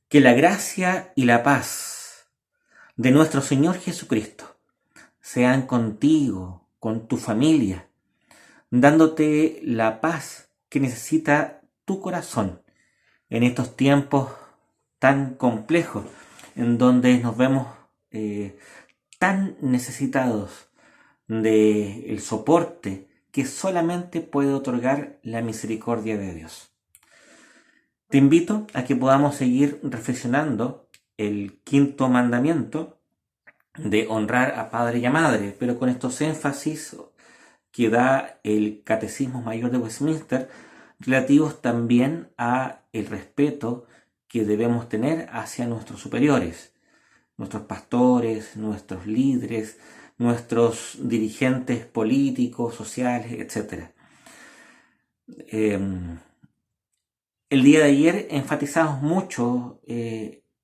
Que la gracia y la paz de nuestro Señor Jesucristo sean contigo, con tu familia, dándote la paz que necesita tu corazón en estos tiempos tan complejos, en donde nos vemos tan necesitados del soporte que solamente puede otorgar la misericordia de Dios. Te invito a que podamos seguir reflexionando el quinto mandamiento de honrar a padre y a madre, pero con estos énfasis que da el Catecismo Mayor de Westminster relativos también a el respeto que debemos tener hacia nuestros superiores, nuestros pastores, nuestros líderes, nuestros dirigentes políticos, sociales, etc. El día de ayer enfatizamos mucho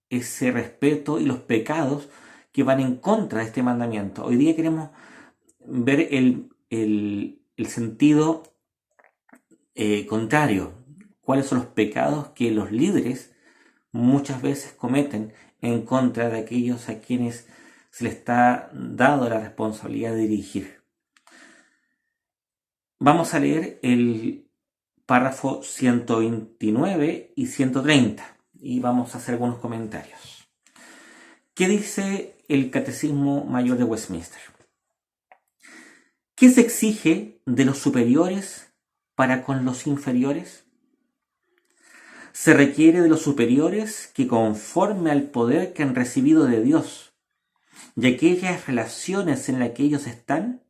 ese respeto y los pecados que van en contra de este mandamiento. Hoy día queremos ver el sentido contrario. ¿Cuáles son los pecados que los líderes muchas veces cometen en contra de aquellos a quienes se les está dado la responsabilidad de dirigir? Vamos a leer el párrafo 129 y 130 y vamos a hacer algunos comentarios. ¿Qué dice el Catecismo Mayor de Westminster? ¿Qué se exige de los superiores para con los inferiores? Se requiere de los superiores que, conforme al poder que han recibido de Dios y aquellas relaciones en las que ellos están,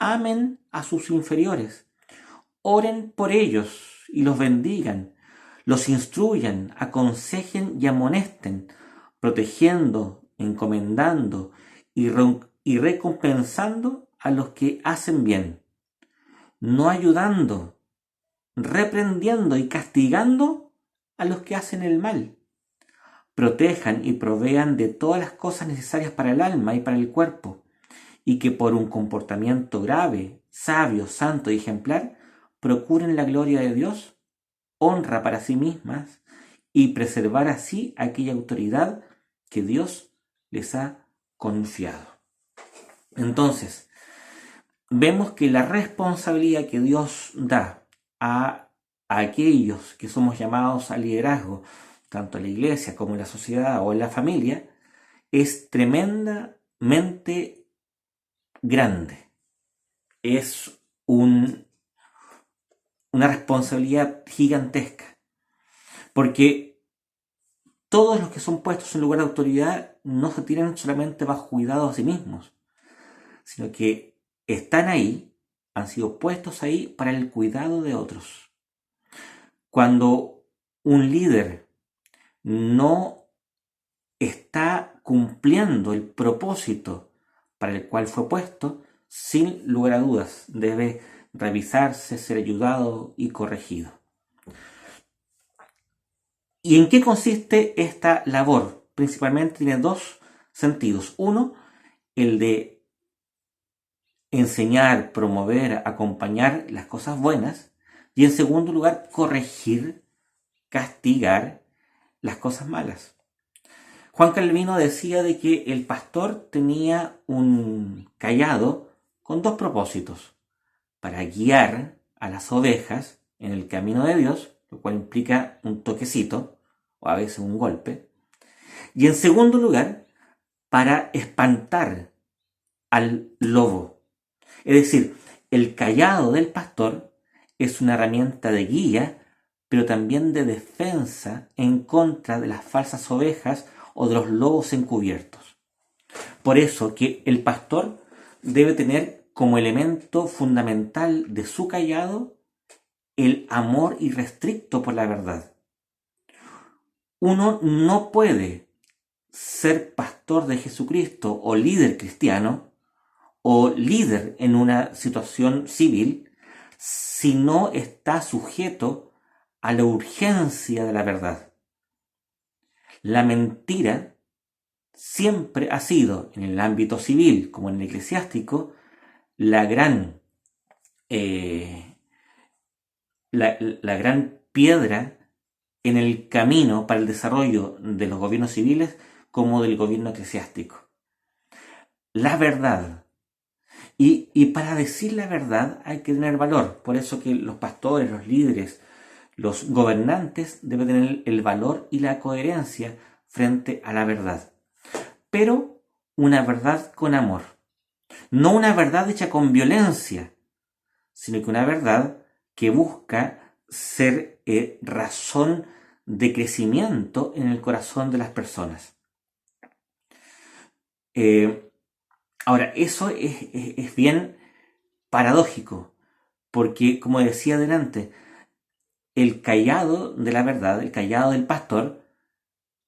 amen a sus inferiores, oren por ellos y los bendigan, los instruyan, aconsejen y amonesten, protegiendo, encomendando y recompensando a los que hacen bien, no ayudando, reprendiendo y castigando a los que hacen el mal. Protejan y provean de todas las cosas necesarias para el alma y para el cuerpo, y que por un comportamiento grave, sabio, santo y ejemplar, procuren la gloria de Dios, honra para sí mismas y preservar así aquella autoridad que Dios les ha confiado. Entonces, vemos que la responsabilidad que Dios da a aquellos que somos llamados al liderazgo, tanto en la iglesia como en la sociedad o en la familia, es tremendamente grande. Es una responsabilidad gigantesca, porque todos los que son puestos en lugar de autoridad no se tienen solamente bajo cuidado a sí mismos, sino que están ahí, han sido puestos ahí para el cuidado de otros. Cuando un líder no está cumpliendo el propósito para el cual fue puesto, sin lugar a dudas, debe revisarse, ser ayudado y corregido. ¿Y en qué consiste esta labor? Principalmente tiene dos sentidos. Uno, el de enseñar, promover, acompañar las cosas buenas. Y en segundo lugar, corregir, castigar las cosas malas. Juan Calvino decía de que el pastor tenía un cayado con dos propósitos: para guiar a las ovejas en el camino de Dios, lo cual implica un toquecito o a veces un golpe, y en segundo lugar, para espantar al lobo. Es decir, el cayado del pastor es una herramienta de guía, pero también de defensa en contra de las falsas ovejas o de los lobos encubiertos. Por eso que el pastor debe tener como elemento fundamental de su cayado el amor irrestricto por la verdad. Uno no puede ser pastor de Jesucristo o líder cristiano o líder en una situación civil si no está sujeto a la urgencia de la verdad. La mentira siempre ha sido, en el ámbito civil como en el eclesiástico, la gran piedra en el camino para el desarrollo de los gobiernos civiles como del gobierno eclesiástico. La verdad. Y para decir la verdad hay que tener valor. Por eso que los pastores, los líderes, los gobernantes deben tener el valor y la coherencia frente a la verdad. Pero una verdad con amor. No una verdad hecha con violencia, sino que una verdad que busca ser razón de crecimiento en el corazón de las personas. Ahora, eso es bien paradójico, porque como decía delante, el cayado de la verdad, el cayado del pastor,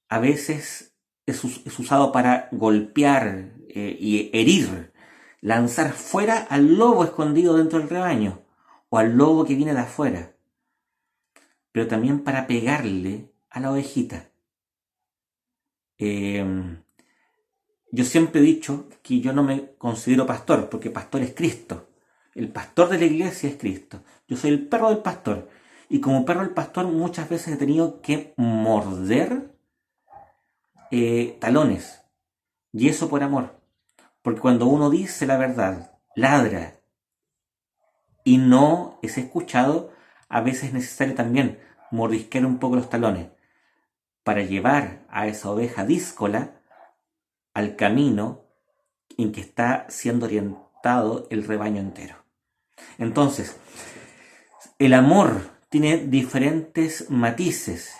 a veces es usado para golpear y herir, lanzar fuera al lobo escondido dentro del rebaño o al lobo que viene de afuera, pero también para pegarle a la ovejita. Yo siempre he dicho que yo no me considero pastor, porque pastor es Cristo. El pastor de la iglesia es Cristo. Yo soy el perro del pastor. Y como perro del pastor muchas veces he tenido que morder talones. Y eso por amor. Porque cuando uno dice la verdad, ladra y no es escuchado, a veces es necesario también mordisquear un poco los talones para llevar a esa oveja díscola al camino en que está siendo orientado el rebaño entero. Entonces, el amor tiene diferentes matices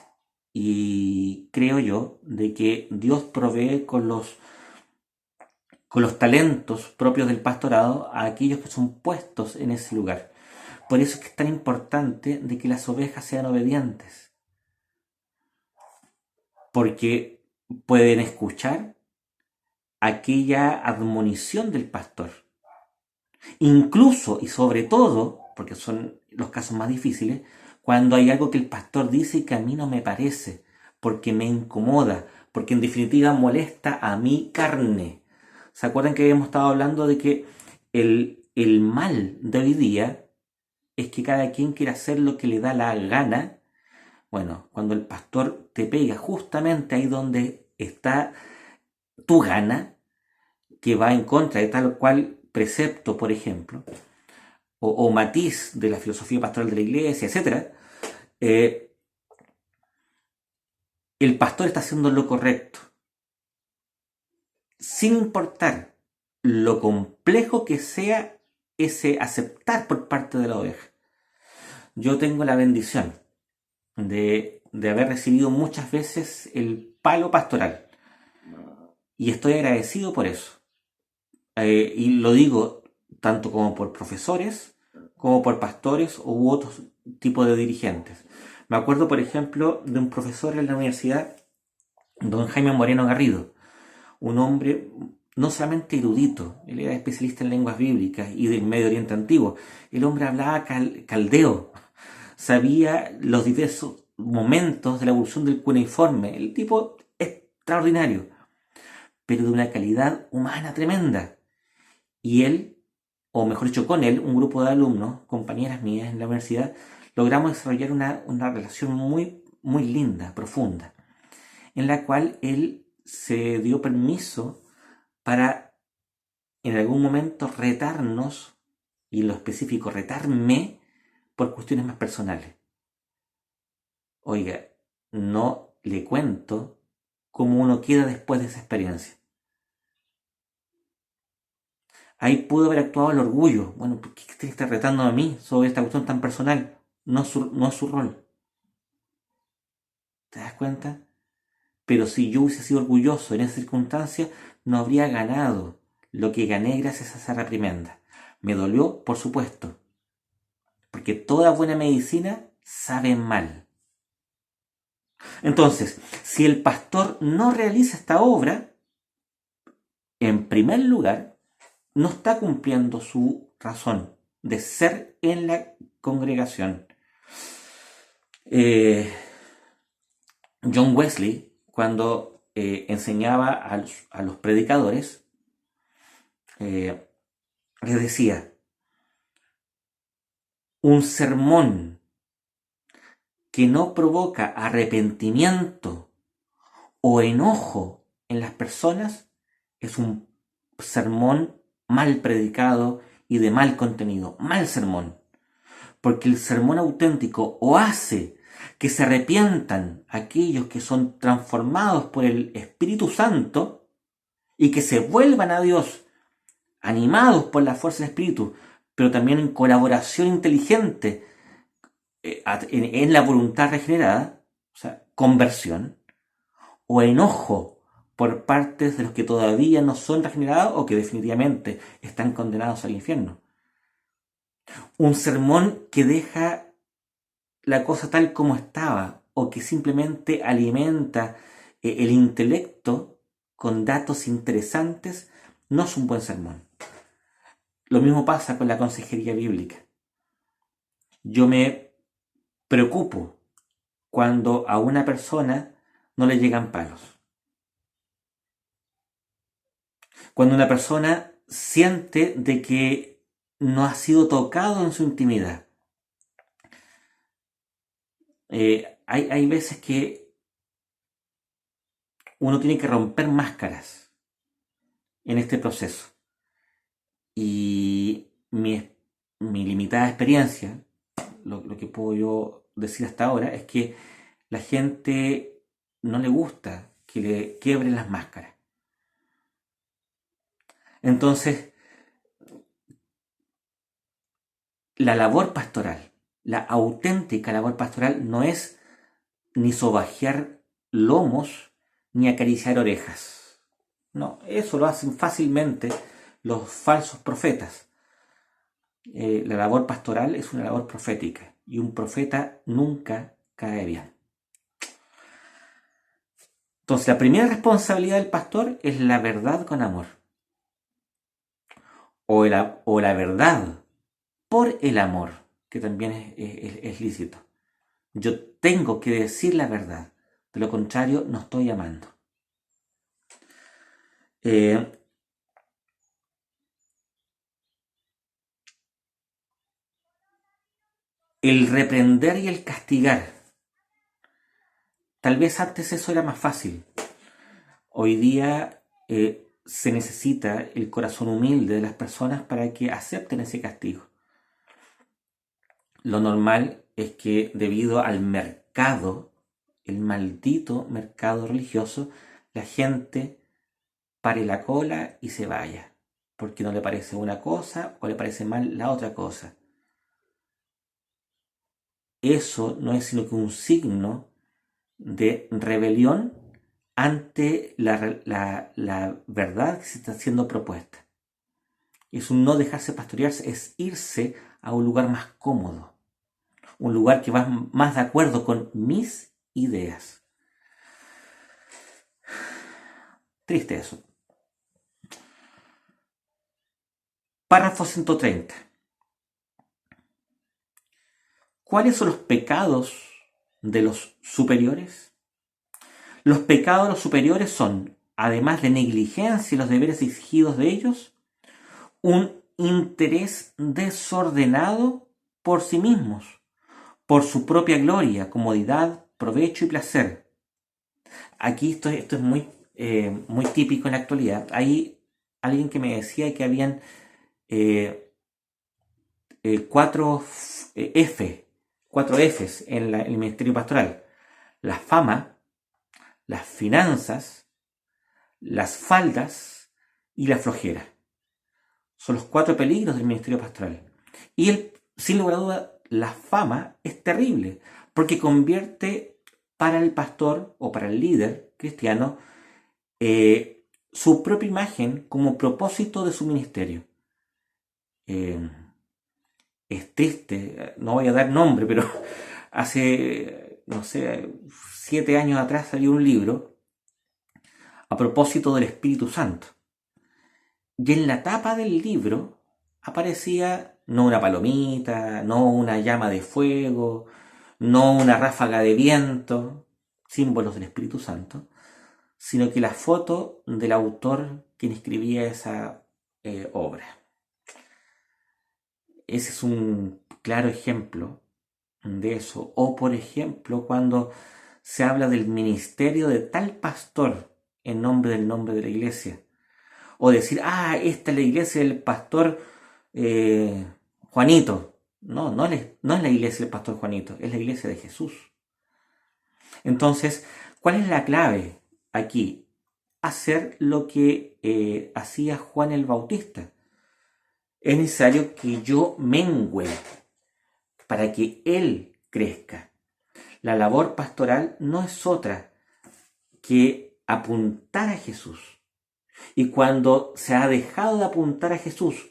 y creo yo de que Dios provee con los talentos propios del pastorado a aquellos que son puestos en ese lugar. Por eso es que es tan importante de que las ovejas sean obedientes, porque pueden escuchar aquella admonición del pastor. Incluso y sobre todo, porque son los casos más difíciles, cuando hay algo que el pastor dice y que a mí no me parece, porque me incomoda, porque en definitiva molesta a mi carne. ¿Se acuerdan que habíamos estado hablando de que el mal de hoy día es que cada quien quiere hacer lo que le da la gana? Bueno, cuando el pastor te pega justamente ahí donde está tu gana, que va en contra de tal o cual precepto, por ejemplo, o matiz de la filosofía pastoral de la iglesia, etc., eh, el pastor está haciendo lo correcto, sin importar lo complejo que sea ese aceptar por parte de la oveja. Yo tengo la bendición de haber recibido muchas veces el palo pastoral y estoy agradecido por eso. Y lo digo tanto como por profesores, como por pastores u otros tipos de dirigentes. Me acuerdo, por ejemplo, de un profesor en la universidad, don Jaime Moreno Garrido, un hombre no solamente erudito, él era especialista en lenguas bíblicas y del Medio Oriente Antiguo. El hombre hablaba caldeo, sabía los diversos momentos de la evolución del cuneiforme, el tipo extraordinario, pero de una calidad humana tremenda. Y él, o mejor dicho, con él, un grupo de alumnos, compañeras mías en la universidad, logramos desarrollar una relación muy, muy linda, profunda, en la cual él se dio permiso para en algún momento retarnos, y en lo específico retarme, por cuestiones más personales. Oiga, no le cuento cómo uno queda después de esa experiencia. Ahí pudo haber actuado el orgullo. Bueno, ¿por qué te está retando a mí sobre esta cuestión tan personal? No es su rol. ¿Te das cuenta? Pero si yo hubiese sido orgulloso en esa circunstancia, no habría ganado lo que gané gracias a esa reprimenda. Me dolió, por supuesto, porque toda buena medicina sabe mal. Entonces, si el pastor no realiza esta obra, en primer lugar, no está cumpliendo su razón de ser en la congregación. Eh, John Wesley, cuando enseñaba a los predicadores, les decía, un sermón que no provoca arrepentimiento o enojo en las personas es un sermón mal predicado y de mal contenido, mal sermón. Porque el sermón auténtico o hace que se arrepientan aquellos que son transformados por el Espíritu Santo y que se vuelvan a Dios animados por la fuerza del Espíritu, pero también en colaboración inteligente en la voluntad regenerada, o sea, conversión, o enojo por partes de los que todavía no son regenerados o que definitivamente están condenados al infierno. Un sermón que deja la cosa tal como estaba o que simplemente alimenta el intelecto con datos interesantes no es un buen sermón. Lo mismo pasa con la consejería bíblica. Yo me preocupo cuando a una persona no le llegan palos. Cuando una persona siente de que no ha sido tocado en su intimidad. Hay veces que uno tiene que romper máscaras en este proceso. Y mi limitada experiencia, lo que puedo yo decir hasta ahora, es que la gente no le gusta que le quiebren las máscaras. Entonces, la labor pastoral, la auténtica labor pastoral no es ni sobajear lomos ni acariciar orejas. No, eso lo hacen fácilmente los falsos profetas. La labor pastoral es una labor profética y un profeta nunca cae bien. Entonces, la primera responsabilidad del pastor es la verdad con amor. O la verdad por el amor, que también es lícito. Yo tengo que decir la verdad, de lo contrario no estoy amando. El reprender y el castigar. Tal vez antes eso era más fácil. Hoy día se necesita el corazón humilde de las personas para que acepten ese castigo. Lo normal es que debido al mercado, el maldito mercado religioso, la gente pare la cola y se vaya, porque no le parece una cosa o le parece mal la otra cosa. Eso no es sino que un signo de rebelión ante la verdad que se está siendo propuesta. Es un no dejarse pastorearse, es irse a un lugar más cómodo, un lugar que va más de acuerdo con mis ideas. Triste eso. Párrafo 130. ¿Cuáles son los pecados de los superiores? Los pecados de los superiores son, además de negligencia y los deberes exigidos de ellos, un interés desordenado por sí mismos, por su propia gloria, comodidad, provecho y placer. Aquí esto es muy típico en la actualidad. Hay alguien que me decía que habían cuatro Fs en el ministerio pastoral: la fama, las finanzas, las faldas y la flojera. Son los 4 peligros del ministerio pastoral. Y sin lugar a duda, la fama es terrible, porque convierte para el pastor o para el líder cristiano su propia imagen como propósito de su ministerio. Es triste, no voy a dar nombre, pero hace, no sé, 7 años atrás salió un libro a propósito del Espíritu Santo. Y en la tapa del libro aparecía no una palomita, no una llama de fuego, no una ráfaga de viento, símbolos del Espíritu Santo, sino que la foto del autor quien escribía esa obra. Ese es un claro ejemplo de eso. O por ejemplo, cuando se habla del ministerio de tal pastor en nombre de la iglesia. O decir, esta es la iglesia del pastor Juanito. No, no es la iglesia del pastor Juanito, es la iglesia de Jesús. Entonces, ¿cuál es la clave aquí? Hacer lo que hacía Juan el Bautista. Es necesario que yo mengüe para que Él crezca. La labor pastoral no es otra que apuntar a Jesús. Y cuando se ha dejado de apuntar a Jesús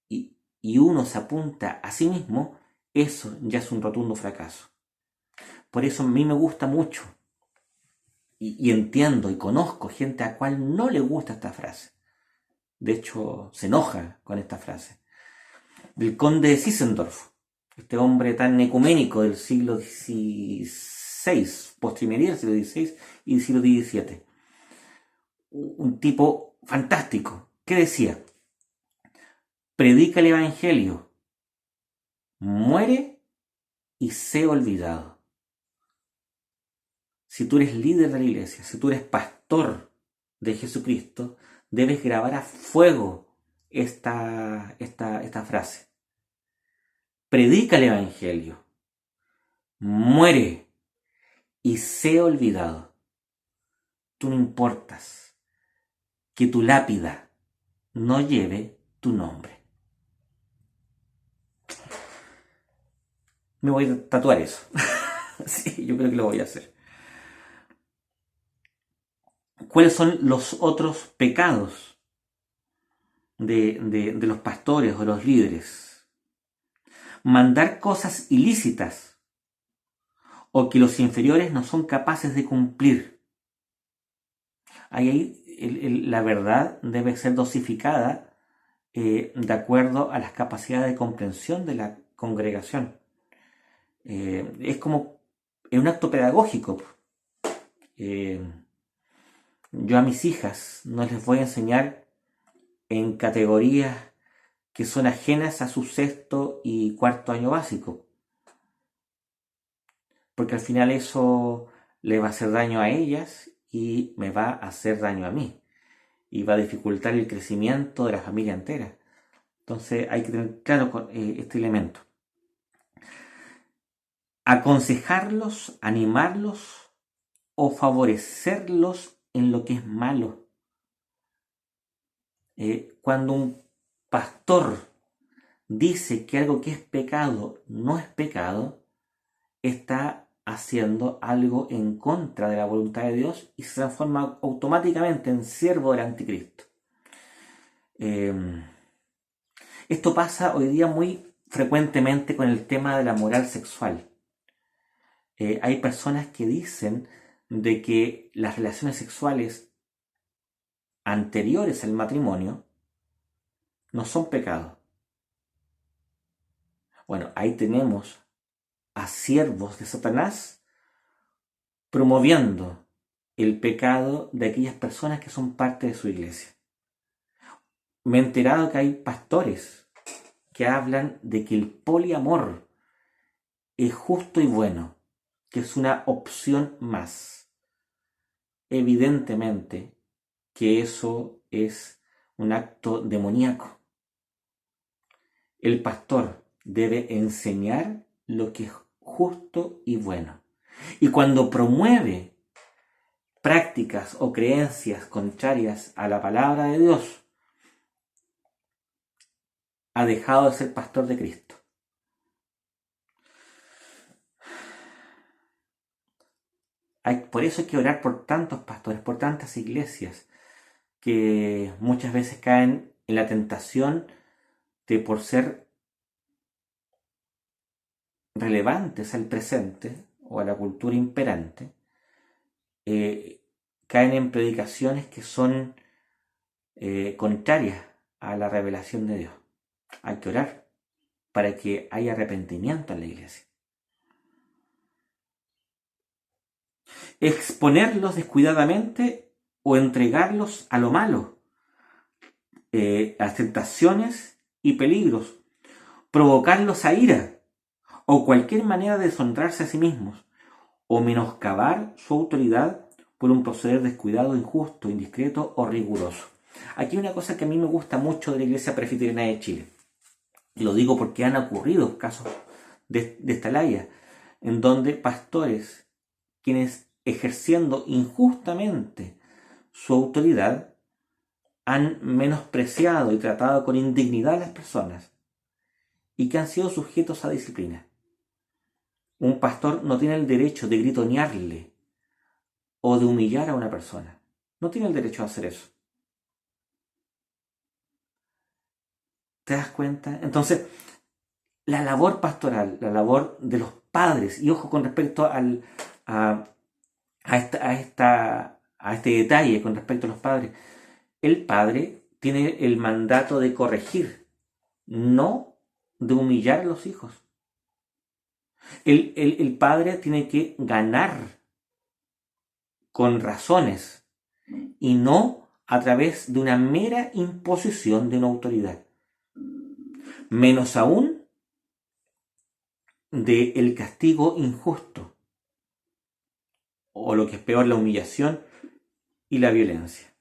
y uno se apunta a sí mismo, eso ya es un rotundo fracaso. Por eso a mí me gusta mucho y entiendo y conozco gente a cual no le gusta esta frase. De hecho, se enoja con esta frase. Del conde de Zinzendorf, este hombre tan ecuménico del siglo XVI, postrimería del siglo XVI y del siglo XVII. Un tipo fantástico, que decía, predica el evangelio, muere y sé olvidado. Si tú eres líder de la iglesia, si tú eres pastor de Jesucristo, debes grabar a fuego esta frase. Predica el evangelio, muere y sé olvidado. Tú no importas que tu lápida no lleve tu nombre. Me voy a tatuar eso. Sí, yo creo que lo voy a hacer. ¿Cuáles son los otros pecados de los pastores o los líderes? Mandar cosas ilícitas o que los inferiores no son capaces de cumplir. Ahí la verdad debe ser dosificada de acuerdo a las capacidades de comprensión de la congregación. Es como en un acto pedagógico. Yo a mis hijas no les voy a enseñar en categorías que son ajenas a su sexto y cuarto año básico, porque al final eso le va a hacer daño a ellas y me va a hacer daño a mí y va a dificultar el crecimiento de la familia entera. Entonces hay que tener claro este elemento. Aconsejarlos, animarlos o favorecerlos en lo que es malo. Cuando un pastor dice que algo que es pecado no es pecado, está haciendo algo en contra de la voluntad de Dios y se transforma automáticamente en siervo del anticristo. Esto pasa hoy día muy frecuentemente con el tema de la moral sexual. Hay personas que dicen de que las relaciones sexuales anteriores al matrimonio no son pecado. Bueno, ahí tenemos a siervos de Satanás promoviendo el pecado de aquellas personas que son parte de su iglesia. Me he enterado que hay pastores que hablan de que el poliamor es justo y bueno, que es una opción más. Evidentemente que eso es un acto demoníaco. El pastor debe enseñar lo que es justo y bueno. Y cuando promueve prácticas o creencias contrarias a la palabra de Dios, ha dejado de ser pastor de Cristo. Por eso hay que orar por tantos pastores, por tantas iglesias, que muchas veces caen en la tentación de, por ser relevantes al presente o a la cultura imperante, caen en predicaciones que son contrarias a la revelación de Dios. Hay que orar para que haya arrepentimiento en la iglesia. Exponerlos descuidadamente o entregarlos a lo malo, a las tentaciones y peligros, provocarlos a ira o cualquier manera de deshonrarse a sí mismos, o menoscabar su autoridad por un proceder descuidado, injusto, indiscreto o riguroso. Aquí hay una cosa que a mí me gusta mucho de la Iglesia Presbiteriana de Chile. Y lo digo porque han ocurrido casos de esta laya, en donde pastores, quienes ejerciendo injustamente su autoridad, han menospreciado y tratado con indignidad a las personas y que han sido sujetos a disciplina. Un pastor no tiene el derecho de gritonearle o de humillar a una persona. No tiene el derecho a hacer eso. ¿Te das cuenta? Entonces, la labor pastoral, la labor de los padres, y ojo con respecto a este detalle con respecto a los padres, el padre tiene el mandato de corregir, no de humillar a los hijos. El padre tiene que ganar con razones y no a través de una mera imposición de una autoridad. Menos aún del castigo injusto, o lo que es peor, la humillación y la violencia.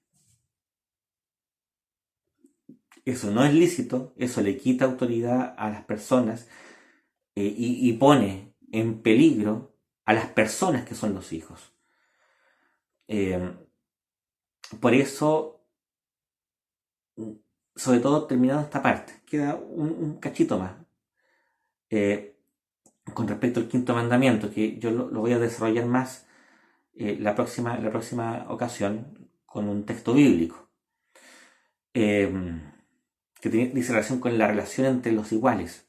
Eso no es lícito, eso le quita autoridad a las personas y pone en peligro a las personas que son los hijos. Por eso, sobre todo terminando esta parte, queda un cachito más con respecto al quinto mandamiento, que yo lo voy a desarrollar más la próxima ocasión con un texto bíblico que dice relación con la relación entre los iguales,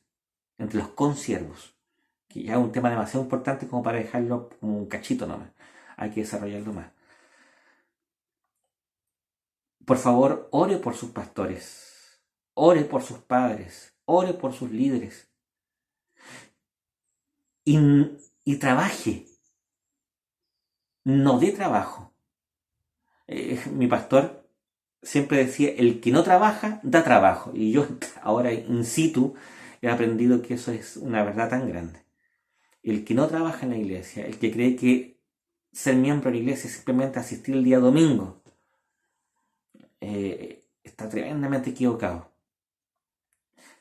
entre los consiervos, que ya es un tema demasiado importante como para dejarlo como un cachito nomás, hay que desarrollarlo más. Por favor, ore por sus pastores, ore por sus padres, ore por sus líderes y trabaje, no dé trabajo. Mi pastor siempre decía, el que no trabaja, da trabajo. Y yo ahora in situ he aprendido que eso es una verdad tan grande. El que no trabaja en la iglesia, el que cree que ser miembro de la iglesia es simplemente asistir el día domingo, está tremendamente equivocado.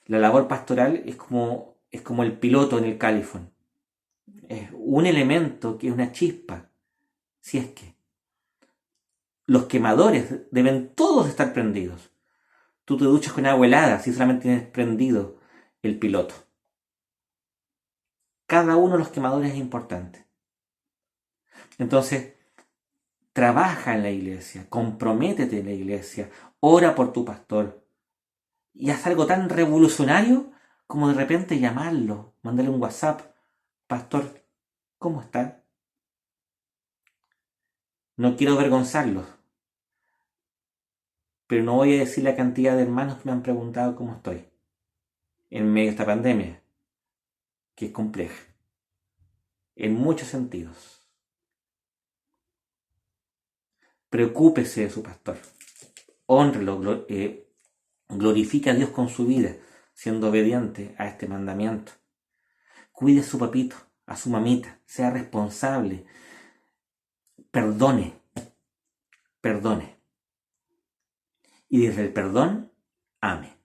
La labor pastoral es como el piloto en el califón. Es un elemento que es una chispa, si es que. Los quemadores deben todos estar prendidos. Tú te duchas con agua helada si solamente tienes prendido el piloto. Cada uno de los quemadores es importante. Entonces, trabaja en la iglesia, comprométete en la iglesia, ora por tu pastor y haz algo tan revolucionario como de repente llamarlo, mandarle un WhatsApp. Pastor, ¿cómo está? No quiero avergonzarlos, pero no voy a decir la cantidad de hermanos que me han preguntado cómo estoy en medio de esta pandemia, que es compleja, en muchos sentidos. Preocúpese de su pastor, hónrelo, glorifique a Dios con su vida, siendo obediente a este mandamiento. Cuide a su papito, a su mamita, sea responsable, perdone. Y desde el perdón, ame.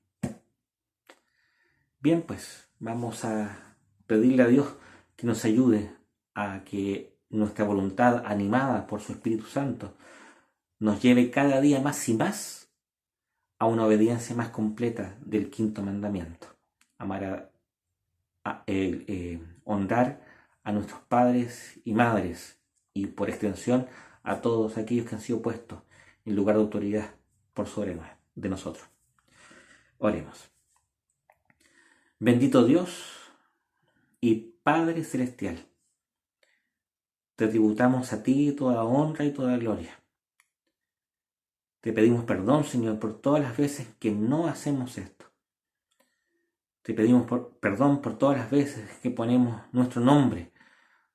Bien, pues vamos a pedirle a Dios que nos ayude a que nuestra voluntad, animada por su Espíritu Santo, nos lleve cada día más y más a una obediencia más completa del quinto mandamiento. Amar honrar a nuestros padres y madres y por extensión a todos aquellos que han sido puestos en lugar de autoridad por sobre de nosotros. Oremos. Bendito Dios y Padre Celestial, te tributamos a ti toda honra y toda gloria. Te pedimos perdón, Señor, por todas las veces que no hacemos esto. Te pedimos perdón por todas las veces que ponemos nuestro nombre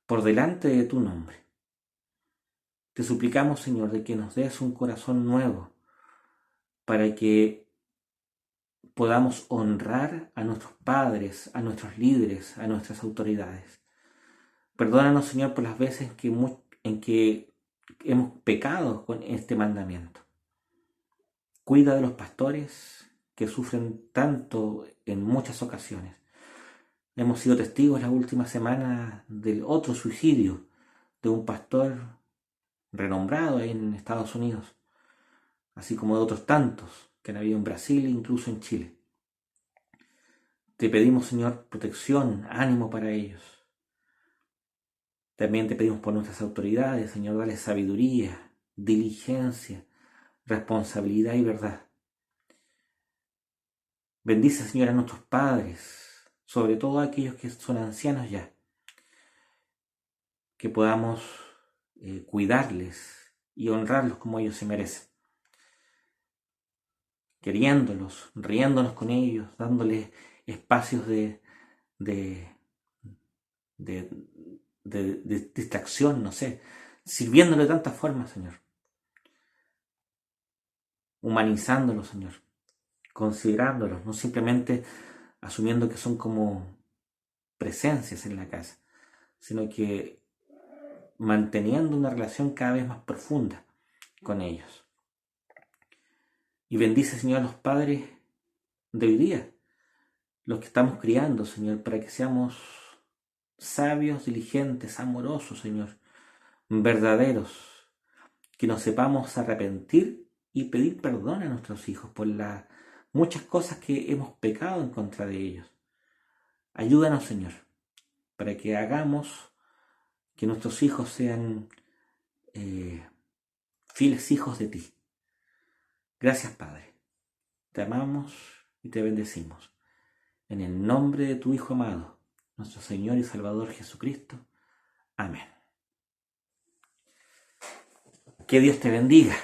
por delante de tu nombre. Te suplicamos, Señor, de que nos des un corazón nuevo para que podamos honrar a nuestros padres, a nuestros líderes, a nuestras autoridades. Perdónanos, Señor, por las veces en que hemos pecado con este mandamiento. Cuida de los pastores que sufren tanto en muchas ocasiones. Hemos sido testigos la última semana del otro suicidio de un pastor renombrado en Estados Unidos, así como de otros tantos que han habido en Brasil e incluso en Chile. Te pedimos, Señor, protección, ánimo para ellos. También te pedimos por nuestras autoridades, Señor, dale sabiduría, diligencia, responsabilidad y verdad. Bendice, Señor, a nuestros padres, sobre todo a aquellos que son ancianos ya, que podamos cuidarles y honrarlos como ellos se merecen, queriéndolos, riéndonos con ellos, dándoles espacios de distracción, no sé, sirviéndole de tantas formas, Señor, humanizándolos, Señor, considerándolos, no simplemente asumiendo que son como presencias en la casa, sino que manteniendo una relación cada vez más profunda con ellos. Y bendice, Señor, a los padres de hoy día, los que estamos criando, Señor, para que seamos sabios, diligentes, amorosos, Señor, verdaderos, que nos sepamos arrepentir y pedir perdón a nuestros hijos por las muchas cosas que hemos pecado en contra de ellos. Ayúdanos, Señor, para que hagamos que nuestros hijos sean fieles hijos de ti. Gracias, Padre. Te amamos y te bendecimos. En el nombre de tu Hijo amado, nuestro Señor y Salvador Jesucristo. Amén. Que Dios te bendiga.